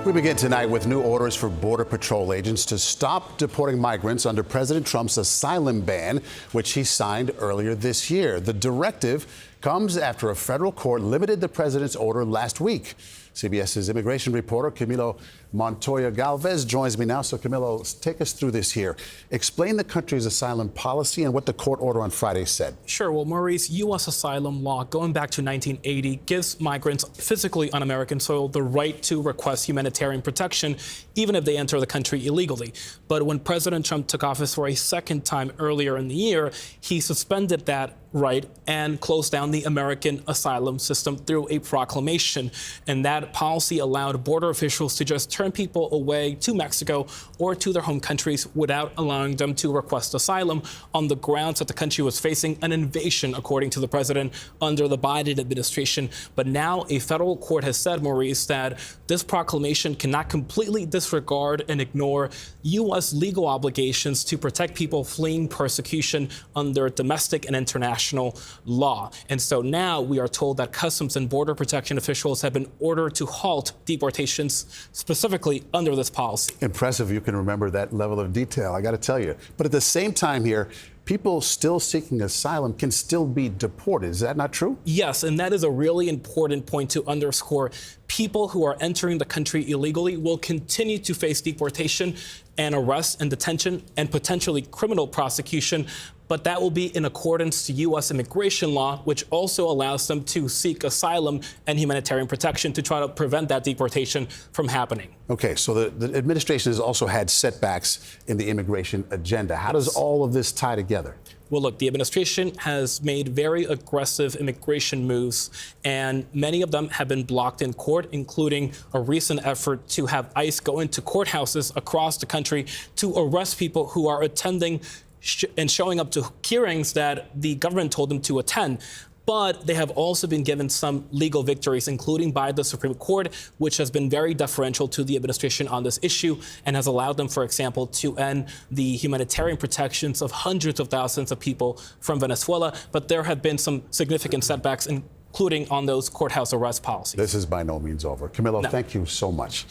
We begin tonight with new orders for Border Patrol agents to stop deporting migrants under President Trump's asylum ban, which he signed earlier this year. The directive comes after a federal court limited the president's order last week. CBS's immigration reporter Camilo Montoya-Galvez joins me now. So, Camilo, take us through this here. Explain the country's asylum policy and what the court order on Friday said. Sure. Well, Maurice, U.S. asylum law going back to 1980 gives migrants physically on American soil the right to request humanitarian protection, even if they enter the country illegally. But when President Trump took office for a second time earlier in the year, he suspended that right and closed down the American asylum system through a proclamation. And that policy allowed border officials to just turn people away to Mexico or to their home countries without allowing them to request asylum on the grounds that the country was facing an invasion, according to the president, under the Biden administration. But now a federal court has said, Maurice, that this proclamation cannot completely disregard and ignore U.S. legal obligations to protect people fleeing persecution under domestic and international law. And so now we are told that Customs and Border Protection officials have been ordered to halt deportations specifically under this policy. Impressive you can remember that level of detail, I got to tell you. But at the same time here, people still seeking asylum can still be deported. Is that not true? Yes, and that is a really important point to underscore. People who are entering the country illegally will continue to face deportation and arrest and detention and potentially criminal prosecution, but that will be in accordance to U.S. immigration law, which also allows them to seek asylum and humanitarian protection to try to prevent that deportation from happening. Okay, so the administration has also had setbacks in the immigration agenda. How does all of this tie together? Well, look, the administration has made very aggressive immigration moves, and many of them have been blocked in court, including a recent effort to have ICE go into courthouses across the country to arrest people who are attending and showing up to hearings that the government told them to attend. But they have also been given some legal victories, including by the Supreme Court, which has been very deferential to the administration on this issue and has allowed them, for example, to end the humanitarian protections of hundreds of thousands of people from Venezuela. But there have been some significant setbacks, including on those courthouse arrest policies. This is by no means over. Camilo, No. Thank you so much.